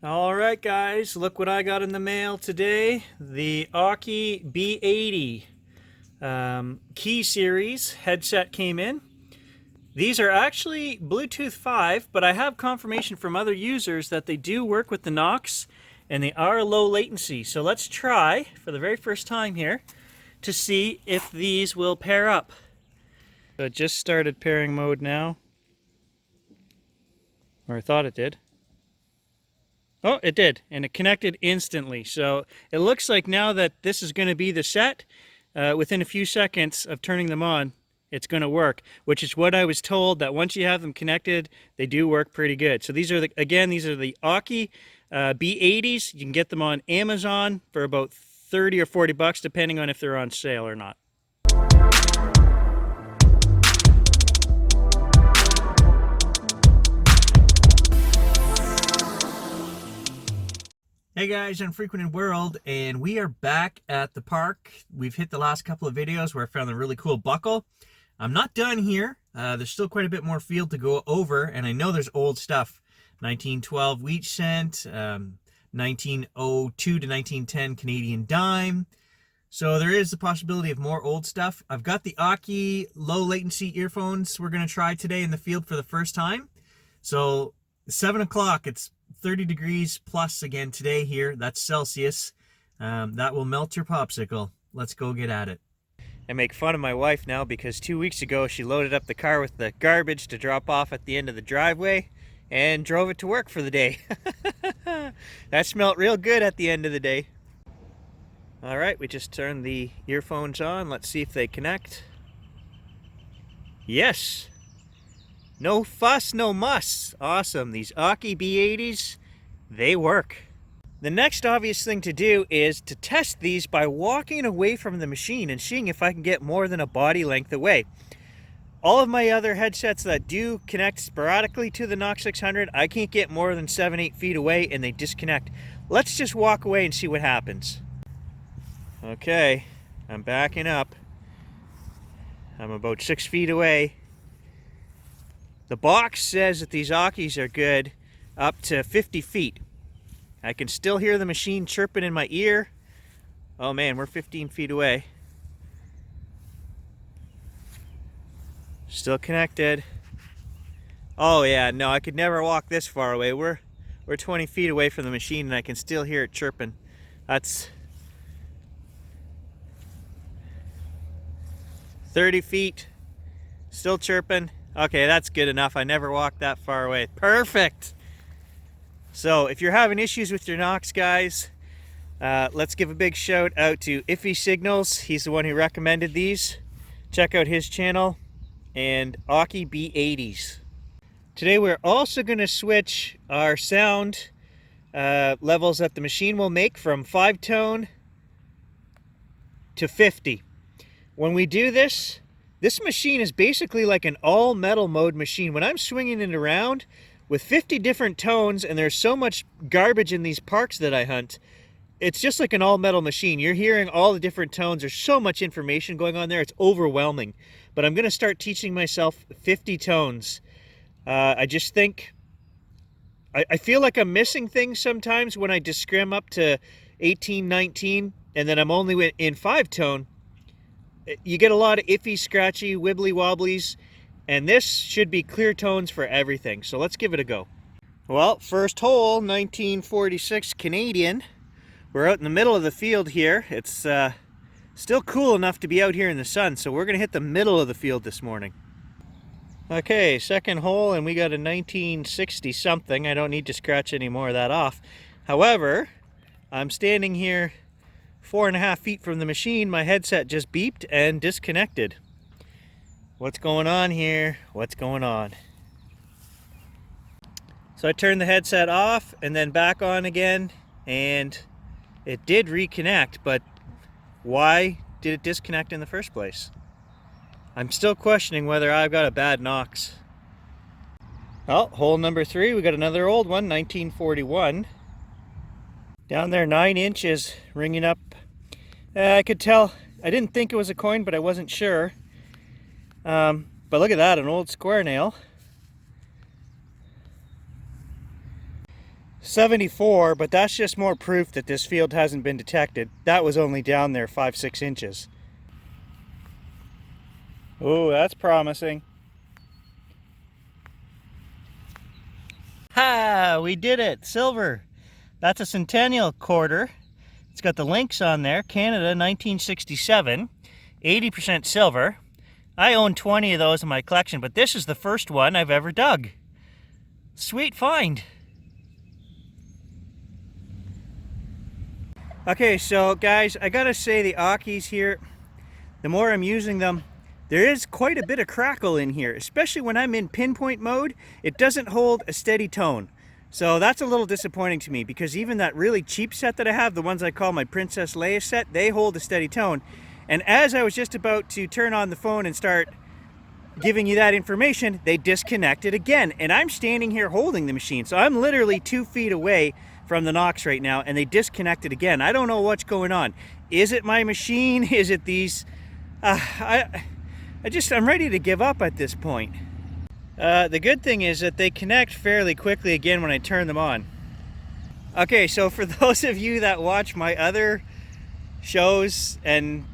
Alright guys, look what I got in the mail today. The Aki B80 Key Series headset came in. These are actually Bluetooth 5, but I have confirmation from other users that they do work with the Knox and they are low latency. So let's try, for the very first time here, to see if these will pair up. So it just started pairing mode now. Or I thought it did. Oh, it did, and it connected instantly. So it looks like now that this is going to be the set, within a few seconds of turning them on, it's going to work, which is what I was told, that once you have them connected, they do work pretty good. So these are these are the Aki B80s. You can get them on Amazon for about 30 or 40 bucks, depending on if they're on sale or not. Hey guys, Unfrequented World, and we are back at the park. We've hit the last couple of videos where I found a really cool buckle. I'm not done here. There's still quite a bit more field to go over, and I know there's old stuff. 1912 wheat cent, 1902 to 1910 Canadian dime. So there is the possibility of more old stuff. I've got the Aki low latency earphones we're going to try today in the field for the first time. So 7 o'clock, it's 30 degrees plus again today here. That's Celsius. That will melt your popsicle. Let's go get at it. I make fun of my wife now because 2 weeks ago she loaded up the car with the garbage to drop off at the end of the driveway and drove it to work for the day. That smelled real good at the end of the day. Alright, we just turned the earphones on. Let's see if they connect. Yes! No fuss, no muss. Awesome. These Aki B80s, they work. The next obvious thing to do is to test these by walking away from the machine and seeing if I can get more than a body length away. All of my other headsets that do connect sporadically to the Knox 600, I can't get more than 7-8 feet away and they disconnect. Let's just walk away and see what happens. Okay, I'm backing up. I'm about 6 feet away. The box says that these Akis are good up to 50 feet. I can still hear the machine chirping in my ear. Oh man, we're 15 feet away. Still connected. Oh yeah, no, I could never walk this far away. We're 20 feet away from the machine and I can still hear it chirping. That's 30 feet. Still chirping. Okay, that's good enough. I never walked that far away. Perfect! So, if you're having issues with your Knox, guys, let's give a big shout out to Iffy Signals. He's the one who recommended these. Check out his channel. And Aki B80s. Today we're also going to switch our sound levels that the machine will make from 5-tone to 50. When we do this, this machine is basically like an all-metal mode machine. When I'm swinging it around with 50 different tones, and there's so much garbage in these parks that I hunt, it's just like an all-metal machine. You're hearing all the different tones. There's so much information going on there. It's overwhelming. But I'm going to start teaching myself 50 tones. I just think, I feel like I'm missing things sometimes when I just scrim up to 18, 19, and then I'm only in 5-tone. You get a lot of iffy, scratchy, wibbly wobblies, and this should be clear tones for everything. So let's give it a go. Well, first hole, 1946 Canadian. We're out in the middle of the field here. It's still cool enough to be out here in the sun, so we're going to hit the middle of the field this morning. Okay, second hole, and we got a 1960 something. I don't need to scratch any more of that off. However, I'm standing here 4.5 feet from the machine. My headset just beeped and disconnected. What's going on here? What's going on? So I turned the headset off and then back on again, and it did reconnect, but why did it disconnect in the first place? I'm still questioning whether I've got a bad Knox. Oh, hole number 3, we got another old one, 1941. Down there, 9 inches, ringing up. I could tell, I didn't think it was a coin, but I wasn't sure. But look at that, an old square nail. 74, but that's just more proof that this field hasn't been detected. That was only down there 5-6 inches. Oh, that's promising. Ha! We did it! Silver! That's a Centennial quarter. It's got the links on there. Canada, 1967. 80% silver. I own 20 of those in my collection, but this is the first one I've ever dug. Sweet find! Okay, so guys, I gotta say the Akis here, the more I'm using them, there is quite a bit of crackle in here, especially when I'm in pinpoint mode. It doesn't hold a steady tone. So that's a little disappointing to me, because even that really cheap set that I have, the ones I call my Princess Leia set, they hold a steady tone. And as I was just about to turn on the phone and start giving you that information, they disconnected again. And I'm standing here holding the machine, so I'm literally 2 feet away from the Knox right now, and they disconnected again. I don't know what's going on. Is it my machine? Is it these? I'm ready to give up at this point. The good thing is that they connect fairly quickly again when I turn them on. Okay, so for those of you that watch my other shows and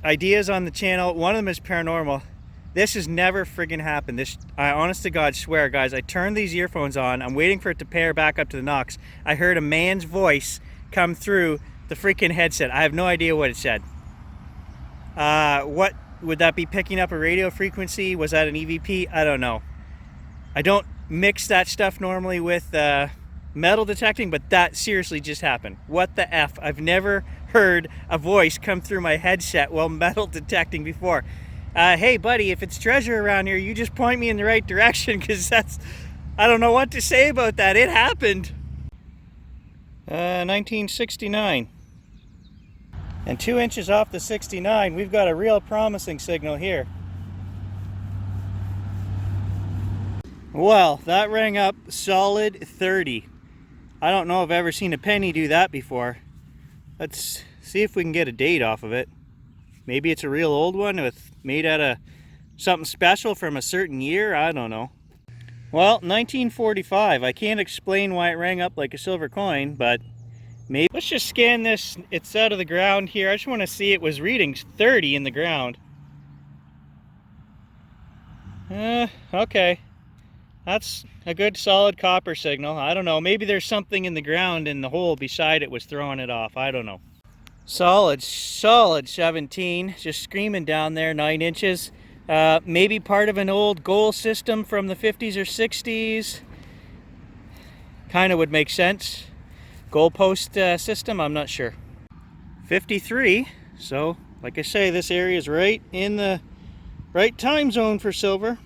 ideas on the channel, one of them is paranormal. This has never friggin' happened. I honest to God swear, guys, I turned these earphones on. I'm waiting for it to pair back up to the Knox. I heard a man's voice come through the freaking headset. I have no idea what it said. What would that be, picking up a radio frequency? Was that an EVP? I don't know. I don't mix that stuff normally with metal detecting, but that seriously just happened. What the F? I've never heard a voice come through my headset while metal detecting before. Hey buddy, if it's treasure around here, you just point me in the right direction, because I don't know what to say about that. It happened. 1969. And 2 inches off the 69, we've got a real promising signal here. Well, that rang up solid 30. I don't know if I've ever seen a penny do that before. Let's see if we can get a date off of it. Maybe it's a real old one made out of something special from a certain year. I don't know. Well, 1945. I can't explain why it rang up like a silver coin, but maybe. Let's just scan this. It's out of the ground here. I just want to see. It was reading 30 in the ground. Okay. That's a good solid copper signal. I don't know. Maybe there's something in the ground and the hole beside it was throwing it off. I don't know. Solid 17, just screaming down there, 9 inches. Maybe part of an old goal system from the 50s or 60s. Kind of would make sense. Goalpost system, I'm not sure. 53, so like I say, this area is right in the right time zone for silver.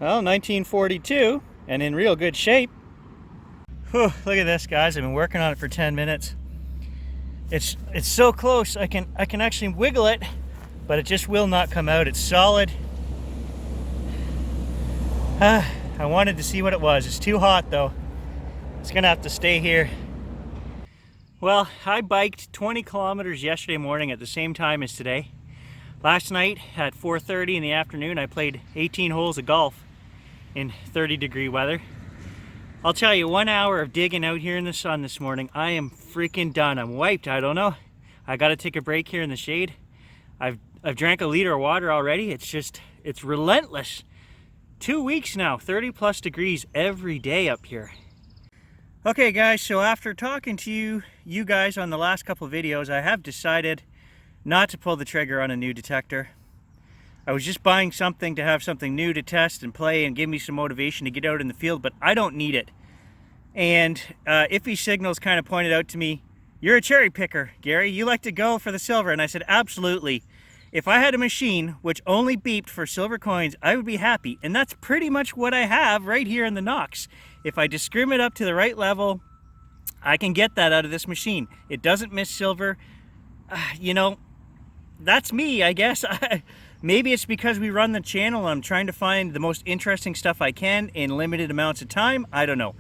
Well, 1942, and in real good shape. Whew, look at this, guys. I've been working on it for 10 minutes. It's so close, I can actually wiggle it, but it just will not come out. It's solid. I wanted to see what it was. It's too hot though. It's gonna have to stay here. Well, I biked 20 kilometers yesterday morning at the same time as today. Last night at 4:30 in the afternoon, I played 18 holes of golf in 30-degree weather. I'll tell you, 1 hour of digging out here in the sun this morning, I am freaking done. I'm wiped. I don't know. I got to take a break here in the shade. I've drank a liter of water already. It's relentless. 2 weeks now, 30 plus degrees every day up here. Okay guys, so after talking to you guys on the last couple of videos, I have decided not to pull the trigger on a new detector. I was just buying something to have something new to test and play and give me some motivation to get out in the field, but I don't need it. And Iffy Signals kind of pointed out to me, "You're a cherry picker, Gary. You like to go for the silver." And I said, absolutely. If I had a machine which only beeped for silver coins, I would be happy. And that's pretty much what I have right here in the Knox. If I discriminate up to the right level, I can get that out of this machine. It doesn't miss silver. You know, that's me, I guess. Maybe it's because we run the channel and I'm trying to find the most interesting stuff I can in limited amounts of time. I don't know.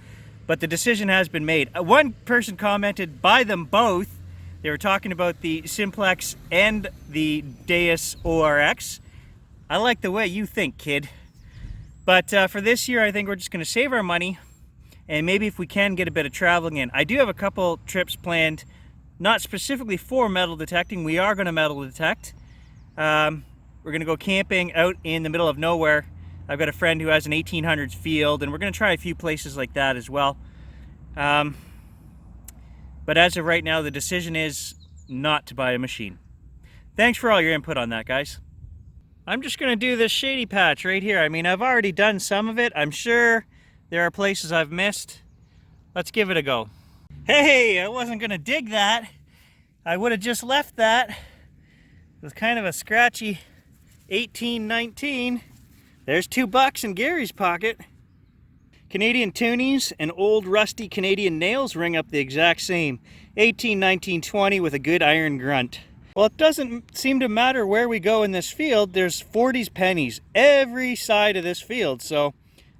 But the decision has been made. One person commented, buy them both. They were talking about the Simplex and the Deus ORX. I like the way you think, kid. But for this year, I think we're just going to save our money and maybe if we can get a bit of traveling in. I do have a couple trips planned, not specifically for metal detecting. We are going to metal detect. We're going to go camping out in the middle of nowhere. I've got a friend who has an 1800s field, and we're going to try a few places like that as well. But as of right now, the decision is not to buy a machine. Thanks for all your input on that, guys. I'm just going to do this shady patch right here. I mean, I've already done some of it. I'm sure there are places I've missed. Let's give it a go. Hey, I wasn't going to dig that. I would have just left that. It was kind of a scratchy 1819. There's $2 in Gary's pocket. Canadian toonies and old rusty Canadian nails ring up the exact same. 18, 19, 20 with a good iron grunt. Well, it doesn't seem to matter where we go in this field. There's 40s pennies every side of this field, so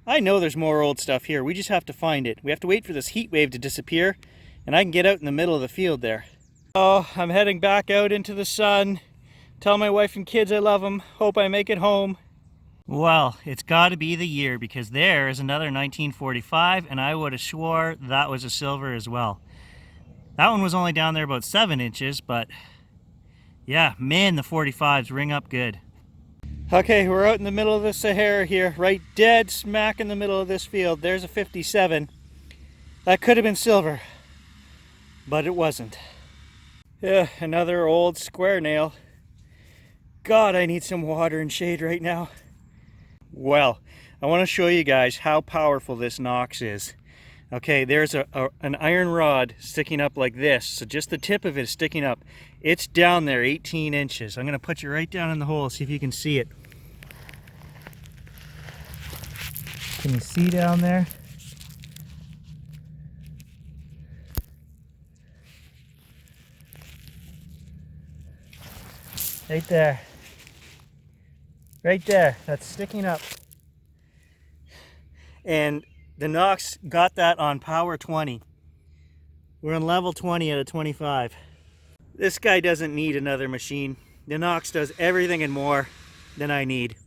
I know there's more old stuff here. We just have to find it. We have to wait for this heat wave to disappear, and I can get out in the middle of the field there. Oh, I'm heading back out into the sun. Tell my wife and kids I love them. Hope I make it home. Well, it's got to be the year, because there is another 1945, and I would have swore that was a silver as well. That one was only down there about 7 inches, but yeah, man, the 45s ring up good. Okay, we're out in the middle of the Sahara here, right dead smack in the middle of this field. There's a 57. That could have been silver, but it wasn't. Yeah, another old square nail. God, I need some water and shade right now. Well, I want to show you guys how powerful this Knox is. Okay, there's an iron rod sticking up like this, so just the tip of it is sticking up. It's down there 18 inches. I'm going to put you right down in the hole, see if you can see it. Can you see down there? Right there. Right there. That's sticking up. And the Knox got that on power 20. We're on level 20 out of 25. This guy doesn't need another machine. The Knox does everything and more than I need.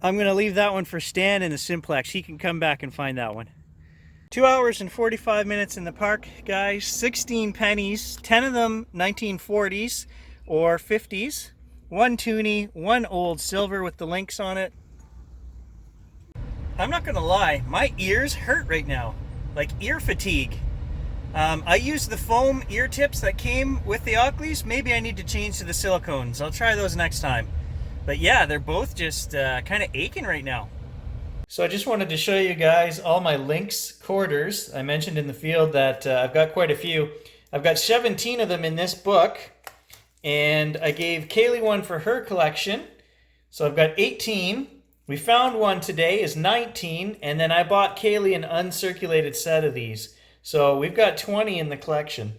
I'm going to leave that one for Stan in the Simplex. He can come back and find that one. 2 hours and 45 minutes in the park, guys. 16 pennies, 10 of them 1940s or 50s. 1 toonie, 1 old silver with the links on it. I'm not gonna lie, my ears hurt right now, like ear fatigue. I used the foam ear tips that came with the Oakleys. Maybe I need to change to the silicones. I'll try those next time. But yeah, they're both just kind of aching right now. So I just wanted to show you guys all my lynx quarters. I mentioned in the field that I've got quite a few. I've got 17 of them in this book, and I gave Kaylee one for her collection. So I've got 18. We found one today, is 19, and then I bought Kaylee an uncirculated set of these. So we've got 20 in the collection.